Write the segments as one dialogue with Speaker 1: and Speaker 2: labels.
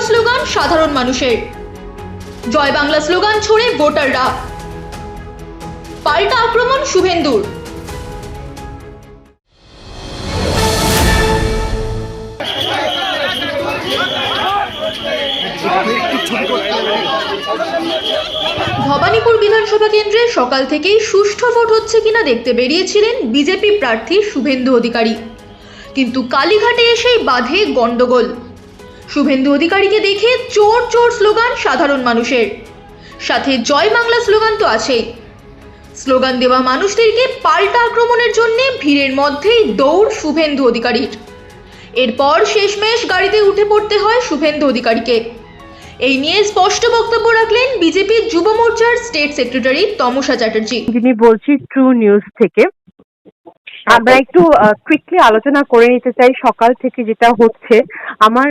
Speaker 1: Slogan সাধারণ মানুষের। জয় Bangla slogan ছড়ে ভোটাররা, পাল্টা আক্রমণ শুভেন্দুর। ভবানীপুর বিধানসভা কেন্দ্রে সকাল থেকেই সুষ্ঠু ভোট হচ্ছে কিনা দেখতে বেরিয়েছিলেন বিজেপি প্রার্থী শুভেন্দু অধিকারী, কিন্তু কালীঘাটে এসেই বাধে গন্ডগোল। শুভেন্দু অধিকারীকে দেখে চোর চোর স্লোগান সাধারণ মানুষের, সাথে জয় বাংলা স্লোগান তো আছেই। স্লোগান দেওয়া মানুষদেরকে পাল্টা আক্রমণের জন্য ভিড়ের মধ্যেই দৌড় শুভেন্দু অধিকারীর। এরপর শেষমেশ গাড়িতে উঠে পড়তে হয় শুভেন্দু অধিকারীকে। এই নিয়ে স্পষ্ট বক্তব্য রাখলেন বিজেপির যুব মোর্চার স্টেট সেক্রেটারি তমসা চ্যাটার্জি।
Speaker 2: যিনি বলছি ট্রু নিউজ থেকে। আমরা একটু কুইকলি আলোচনা করে নিতে চাই সকাল থেকে যেটা হচ্ছে। আমার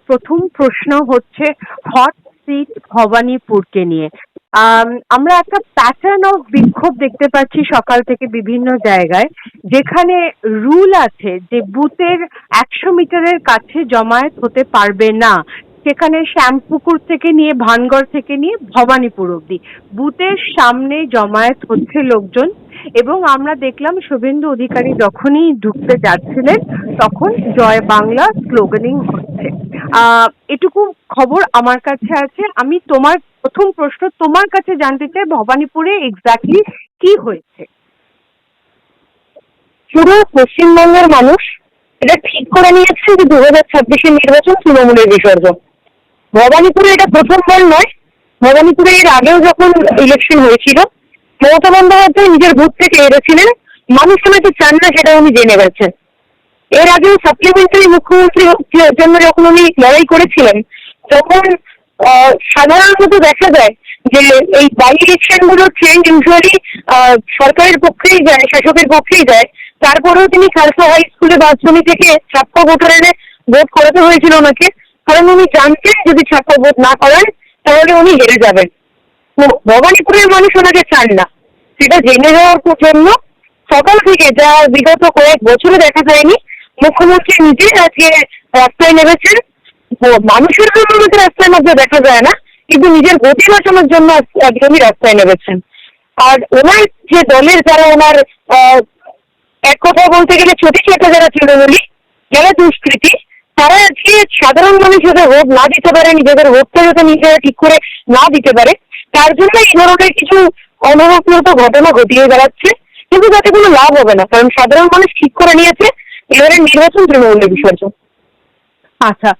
Speaker 2: প্রথম প্রশ্ন হচ্ছে হট সিট ভবানীপুরকে নিয়ে। আমরা একটা প্যাটার্ন অফ বিক্ষোভ দেখতে পাচ্ছি সকাল থেকে বিভিন্ন জায়গায়, যেখানে রুল আছে যে বুথের 100 মিটারের কাছে জমায়েত হতে পারবে না। সেখানে শ্যামপুকুর থেকে নিয়ে ভানগড় থেকে নিয়ে ভবানীপুর অব্দি বুথের সামনে জমায়েত হচ্ছে লোকজন। এবং আমরা দেখলাম শুভেন্দু অধিকারী যখনই ঢুকতে যাচ্ছিলেন তখন জয় বাংলা স্লোগানিং হচ্ছে। এটুকু খবর আমার কাছে আছে। আমি তোমার প্রথম প্রশ্ন তোমার কাছে জানতে চাই, ভবানীপুরে এক্স্যাক্টলি কি হয়েছে?
Speaker 3: পুরো পশ্চিমবঙ্গের মানুষ এটা ঠিক করে নিয়েছেন যে 2026-এর নির্বাচন তৃণমূলের বিসর্জন। ভবানীপুরে এটা প্রথমবার নয়, ভবানীপুরে এর আগেও যখন ইলেকশন হয়েছিল মমতা বন্দ্যোপাধ্যায় নিজের বুথ থেকে হেরেছিলেন, মানুষ ওনাকে চান না সেটা উনি জেনে গেছেন। এর আগেও সাপ্লিমেন্টারি মুখ্যমন্ত্রীর জন্য যখন উনি লড়াই করেছিলেন তখন সাধারণত দেখা যায় যে এই বাই ইলেকশন গুলো ট্রেন্ড ইউজুয়ালি সরকারের পক্ষেই যায়, শাসকের পক্ষেই যায়। তারপরেও তিনি খালসা হাই স্কুলে বাসজমি থেকে ছাপ্পা ভোটার এনে ভোট করাতে হয়েছিল ওনাকে, কারণ উনি জানতেন যদি ছাপ্পা ভোট না করান তাহলে উনি হেরে যাবেন। ভবানীপুরের মানুষ ওনাকে চান না, সেটা জেনে যাওয়ার জন্য সকাল থেকে যা বিগত কয়েক বছরে দেখা যায়নি, মুখ্যমন্ত্রী নিজে আজকে রাস্তায় নেমেছেন। মানুষের জন্য রাস্তায় মধ্যে দেখা যায় না, কিন্তু নিজের গতি বাঁচানোর জন্য একদমই রাস্তায় নেমেছেন। আর ওনার যে দলের যারা ওনার এক কথা বলতে গেলে ছোট ছোট যারা তৃণমূলী, যারা দুষ্কৃতী, তারা আজকে সাধারণ মানুষ যাতে ভোট না দিতে পারে, নিজেদের ভোটটা যাতে নিজেরা ঠিক করে না দিতে পারে, তার জন্য এই ধরনের কিছু অনবরত ঘটনা ঘটিয়ে বেড়াচ্ছে। কিন্তু তাতে কোনো লাভ হবে না, কারণ সাধারণ মানুষ ঠিক করে নিয়েছে এবারে নির্বাচন তৃণমূলের বিসর্জন।
Speaker 2: আচ্ছা,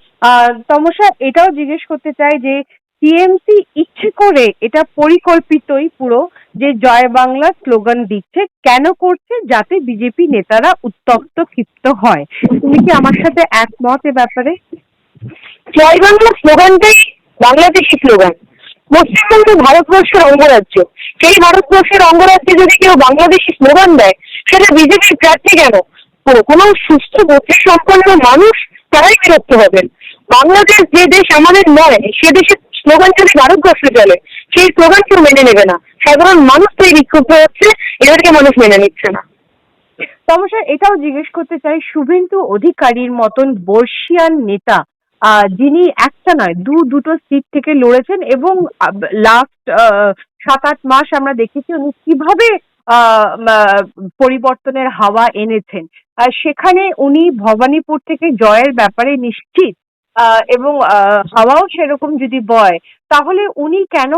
Speaker 2: তমসা এটাও জিজ্ঞেস করতে চাই যে টিএমসি ইচ্ছে করে এটা পরিকল্পিতই পুরো যে জয় বাংলা স্লোগান দিচ্ছে, কেন করছে? যাতে বিজেপি নেতারা উত্তপ্ত ক্ষিপ্ত হয়। তুমি কি আমার সাথে একমত এ ব্যাপারে?
Speaker 3: জয় বাংলা স্লোগানটাই বাংলাদেশি স্লোগান। পশ্চিমবঙ্গ ভারতবর্ষের অঙ্গরাজ্য, সেই ভারতবর্ষের অঙ্গরাজ্যে যদি কেউ বাংলাদেশি স্লোগান দেয় সেটা বিজেপির প্রার্থী কেন? কোনো সুস্থ বুদ্ধি সম্পন্ন মানুষ তারাই বিরক্ত হবেন। বাংলাদেশ যে দেশ আমাদের নয়, সে দেশের স্লোগান যদি ভারতবর্ষে চলে, সেই স্লোগান কেউ মেনে নেবে না। সাধারণ মানুষ তো এই বিক্ষুব্ধ হচ্ছে, এদেরকে মানুষ মেনে নিচ্ছে না।
Speaker 2: তমসা এটাও জিজ্ঞেস করতে চাই, শুভেন্দু অধিকারীর মতন বর্ষিয়ান নেতা যিনি একটা নয় দুটো সিট থেকে লড়েছেন এবং লাস্ট 7-8 মাস আমরা দেখেছি উনি কিভাবে পরিবর্তনের হাওয়া এনেছেন। সেখানে উনি ভবানীপুর থেকে জয়ের ব্যাপারে নিশ্চিত এবং হাওয়াও সেরকম যদি বয়, তাহলে উনি কেন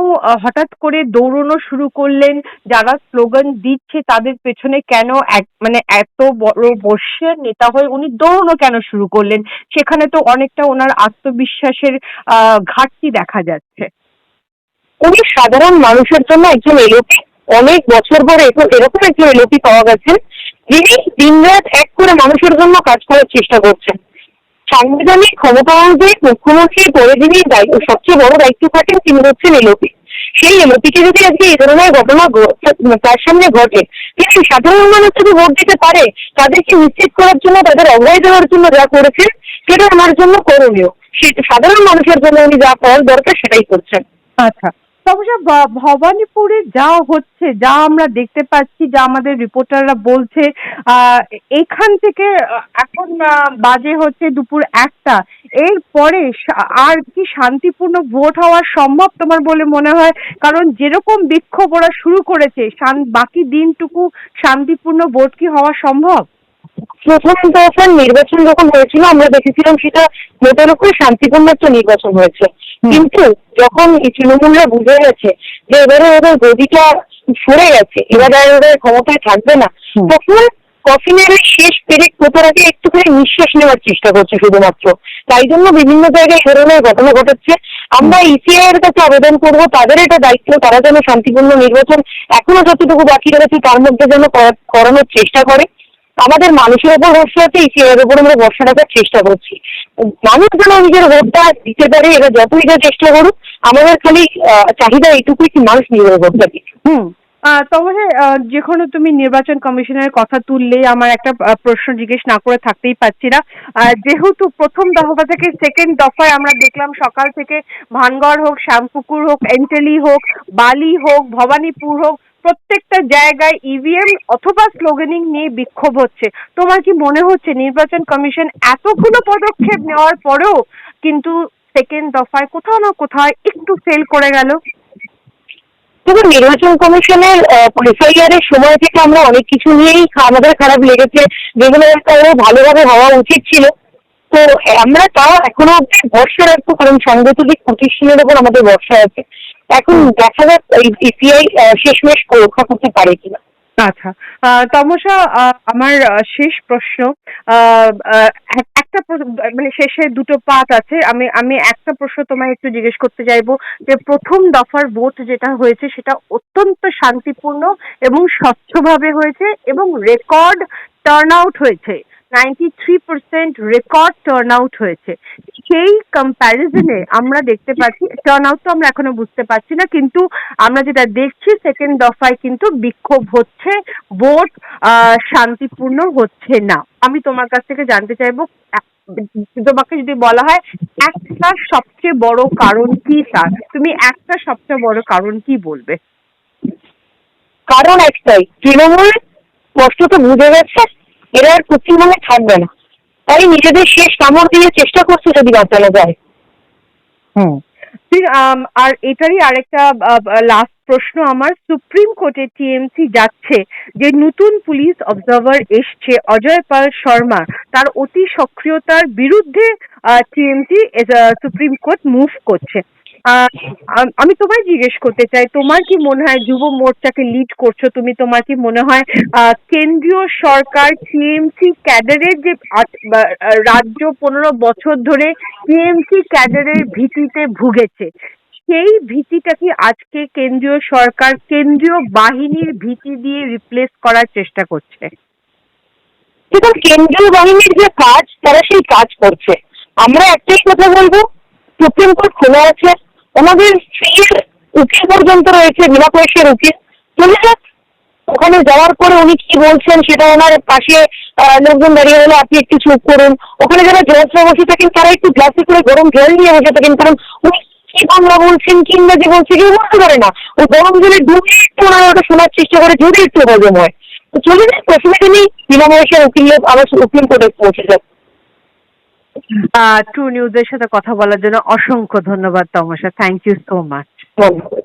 Speaker 2: হঠাৎ করে দৌড়ানো শুরু করলেন? যারা স্লোগান দিচ্ছে তাদের পেছনে কেন মানে এত বড় বর্ষের নেতা হয়ে উনি দৌড়ানো কেন শুরু করলেন? সেখানে তো অনেকটা ওনার আত্মবিশ্বাসের ঘাটতি দেখা যাচ্ছে।
Speaker 3: উনি সাধারণ মানুষের জন্য একজন এলোপি, অনেক বছর পরে এরকম একজন এলোপি পাওয়া গেছেন যিনি দিনরাত এক করে মানুষের জন্য কাজ করার চেষ্টা করছেন। সাংবিধানিক ক্ষমতা অনুযায়ী মুখ্যমন্ত্রীর পরে যিনি সবচেয়ে বড় দায়িত্ব থাকেন তিনি হচ্ছেন এলোপি। সেই এলোপিকে যদি আজকে এই ধরনের ঘটনা তার সামনে ঘটে, তিনি সাধারণ মানুষ যদি ভোট দিতে পারে তাদেরকে নিশ্চিত করার জন্য, তাদের অভয় দেওয়ার জন্য যা করেছেন সেটা আমার জন্য করণীয়। সাধারণ মানুষের জন্য উনি যা করার দরকার সেটাই করছেন।
Speaker 2: আচ্ছা, তবে ভবানীপুরে যা হচ্ছে, যা আমরা দেখতে পাচ্ছি, যা আমাদের রিপোর্টাররা বলছে, এখান থেকে এখন বাজে হচ্ছে দুপুর 1টা, এরপরে আর কি শান্তিপূর্ণ ভোট হওয়া সম্ভব তোমার বলে মনে হয়? কারণ যেরকম বিক্ষোভ ওরা শুরু করেছে, বাকি দিনটুকু শান্তিপূর্ণ ভোট কি হওয়া সম্ভব?
Speaker 3: প্রথম দফার নির্বাচন যখন হয়েছিল আমরা দেখেছিলাম সেটা ভোটের উপরে শান্তিপূর্ণ একটা নির্বাচন হয়েছে, কিন্তু যখন এই তৃণমূলরা বুঝে গেছে যে এবারে ওদের গদিটা সরে গেছে, এবারে ওদের ক্ষমতায় থাকবে না, তখন কফিনের শেষ পেরেক পোতার আগে একটুখানি নিঃশ্বাস নেওয়ার চেষ্টা করছে শুধুমাত্র। তাই জন্য বিভিন্ন জায়গায় এ ধরনের ঘটনা ঘটাচ্ছে। আমরা ইসিআই এর কাছে আবেদন করব, তাদের এটা দায়িত্ব, তারা যেন শান্তিপূর্ণ নির্বাচন এখনো যতটুকু বাকি রয়েছে তার মধ্যে যেন করানোর চেষ্টা করে। আমাদের মানুষের উপর ভরসা আছে, ইসিআইয়ের উপর আমরা ভরসা রাখার চেষ্টা করছি। মানুষ যেন নিজের ভোটটা দিতে পারে, এরা যতই যা চেষ্টা করুক, আমাদের খালি চাহিদা এইটুকুই কি মানুষ নিজের ভোটটা দিক।
Speaker 2: তবে যখন তুমি নির্বাচন কমিশনের কথা তুললে, আমার একটা প্রশ্ন জিজ্ঞেস না করে থাকতেই পারছি না। যেহেতু প্রথম দফা থেকে সেকেন্ড দফায় আমরা দেখলাম সকাল থেকে ভানগড় হোক, শ্যামপুকুর হোক, এন্টেলি হোক, বালি হোক, ভবানীপুর হোক, প্রত্যেকটা জায়গায় ইভিএম অথবা স্লোগানিং নিয়ে বিক্ষোভ হচ্ছে। তোমার কি মনে হচ্ছে নির্বাচন কমিশন এতগুলো পদক্ষেপ নেওয়ার পরেও কিন্তু সেকেন্ড দফায় কোথাও না কোথাও একটু ফেল করে গেল?
Speaker 3: দেখুন, নির্বাচন কমিশনের এফআইআর এর সময় থেকে আমরা অনেক কিছু নিয়েই আমাদের খারাপ লেগেছে, যেগুলো আরো ভালোভাবে হওয়া উচিত ছিল। তো আমরা তাও এখনো অব্দি ভরসা রাখবো, কারণ সাংগঠনিক প্রতিষ্ঠানের উপর আমাদের ভরসা আছে। এখন দেখা যাক ইসিআই শেষমেশ রক্ষা করতে পারে কিনা।
Speaker 2: আচ্ছা, তমসা, আমার শেষ প্রশ্ন, একটা মানে শেষে দুটো পার্ট আছে। আমি একটা প্রশ্ন তোমায় একটু জিজ্ঞেস করতে চাইবো যে প্রথম দফার ভোট যেটা হয়েছে সেটা অত্যন্ত শান্তিপূর্ণ এবং স্বচ্ছভাবে হয়েছে এবং রেকর্ড টার্ন আউট হয়েছে, 93% রেকর্ড টার্ন আউট হয়েছে। সেই কম্প্যারিজনে আমরা দেখতে পাচ্ছি, টার্ন আউট তো আমরা এখনো বুঝতে পারছি না, কিন্তু আমরা যেটা দেখছি সেকেন্ড দফায় কিন্তু বিক্ষোভ হচ্ছে, ভোট শান্তিপূর্ণ হচ্ছে না। আমি তোমার কাছ থেকে জানতে চাইবো, তোমাকে যদি বলা হয় একটা সবচেয়ে বড় কারণ কি, তার তুমি একটা সবচেয়ে বড় কারণ কি বলবে?
Speaker 3: কারণ একটাই, তৃণমূল স্পষ্টত বুঝে গেছে এরা আর পশ্চিমবঙ্গে থাকবে না, তাই নিজেদের শেষ কামড় দিয়ে চেষ্টা করছে যদি বাঁচানো যায়।
Speaker 2: আর এটারই আরেকটা লাস্ট প্রশ্ন আমার, সুপ্রিম কোর্টে টিএমসি যাচ্ছে, যে নতুন পুলিশ অবজারভার এসছে অজয় পাল শর্মা, তার অতি সক্রিয়তার বিরুদ্ধে টিএমসি সুপ্রিম কোর্ট মুভ করছে। আমি তোমায় জিজ্ঞেস করতে চাই, তোমার কি মনে হয়, যুব মোর্চাকে লিড করছো তুমি, তোমার কি মনে হয় কেন্দ্রীয় সরকার টিএমসি ক্যাডারের যে রাজ্য 15 বছর ধরে টিএমসি ক্যাডারের ভীতিতে ভুগেছে, সেই ভীতিটা কি আজকে কেন্দ্রীয় সরকার কেন্দ্রীয় বাহিনীর ভীতি দিয়ে রিপ্লেস করার চেষ্টা করছে?
Speaker 3: দেখুন, কেন্দ্রীয় বাহিনীর যে কাজ তারা সেই কাজ করছে। আমরা একটাই কথা বলবো, সুপ্রিম কোর্ট খোলা আছে, ওনাদের ফির উকিল পর্যন্ত রয়েছে, বিনা পয়সার উকিল, চলে যাক। ওখানে যাওয়ার পরে উনি কি বলছেন সেটা ওনার পাশে লোকজন দাঁড়িয়ে হলে আপনি একটু চুপ করুন। ওখানে যারা জজরা বসে থাকেন তারা একটু গ্লাসে করে গরম জল নিয়ে বসে থাকেন, কারণ উনি কি বাংলা বলছেন কি ইংরেজি বলছে কেউ বলতে পারে না। ওই গরম জলে ডুবে একটু ওনারা ওটা শোনার চেষ্টা করে, যদি একটু হজম হয়। তো চলে যাক, অসুবিধা নেই, বিনা পয়সার উকিল আবার সুপ্রিম কোর্টে পৌঁছে যাক।
Speaker 2: ট্রু নিউজের সাথে কথা বলার জন্য অসংখ্য ধন্যবাদ Tamasa, thank you so much.
Speaker 3: ধন্যবাদ।